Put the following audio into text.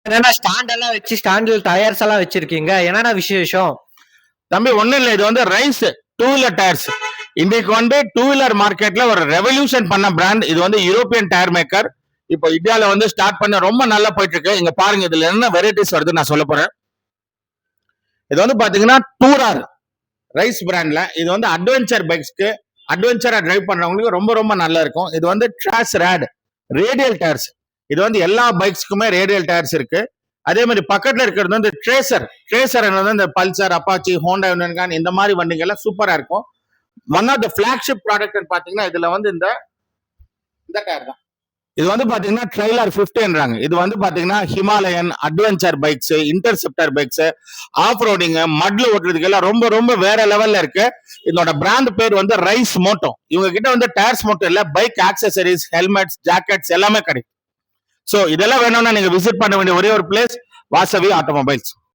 என்னன்னா ஸ்டாண்ட் எல்லாம் வச்சு ஸ்டாண்டில் டயர்ஸ் எல்லாம் வச்சிருக்கீங்க, என்னன்னா விசேஷம்? தம்பி ஒண்ணும் இல்ல, இது வந்து ரைஸ் டூ வீலர் டயர்ஸ். இன்னைக்கு வந்து டூ வீலர் மார்க்கெட்ல ஒரு ரெவல்யூஷன் பண்ண பிராண்ட் இது வந்து யூரோப்பியன் டயர் மேக்கர். இப்போ இந்தியால வந்து ஸ்டார்ட் பண்ண ரொம்ப நல்லா போயிட்டு இருக்கு. இங்க பாருங்க இதுல என்ன வெரைட்டிஸ் வருது நான் சொல்ல போறேன். இது வந்து பாத்தீங்கன்னா டூரார் ரைஸ் பிராண்ட்ல இது வந்து அட்வென்ச்சர் பைக்ஸ்க்கு அட்வென்ச்சரா டிரைவ் பண்றவங்களுக்கு ரொம்ப ரொம்ப நல்லா இருக்கும். இது வந்து ட்ராஸ் ரேட் ரேடியல் டயர்ஸ். இது வந்து எல்லா பைக்ஸ்க்குமே ரேடியல் டயர்ஸ் இருக்கு. அதே மாதிரி பக்கத்துல இருக்கிறது வந்து ட்ரேசர். ட்ரேசர் வந்து இந்த பல்சர், அப்பாச்சி, ஹோண்டா யூனிகான் இந்த மாதிரி வண்டிகள் எல்லாம் சூப்பரா இருக்கும். One of the flagship product பாத்தீங்கன்னா இதுல வந்து இந்த டயர் தான். இது வந்து பாத்தீங்கன்னா ட்ரைலர் 50ன்றாங்க. இது வந்து பாத்தீங்கன்னா Himalayan adventure bikes, interceptor bikes, off roading, மட்ல ஓட்டுறதுக்கு எல்லாம் ரொம்ப ரொம்ப வேற லெவல்ல இருக்கு. இதோட பிராண்ட் பேர் வந்து ரைஸ் மோட்டோ. இவங்க கிட்ட வந்து டயர்ஸ் மட்டும் இல்ல, பைக் ஆக்சசரிஸ், ஹெல்மெட்ஸ், ஜாக்கெட்ஸ் எல்லாமே கிடைக்கும். சோ இதெல்லாம் வேணும்னா நீங்க விசிட் பண்ண வேண்டிய ஒரே ஒரு பிளேஸ் வாசவி ஆட்டோமொபைல்ஸ்.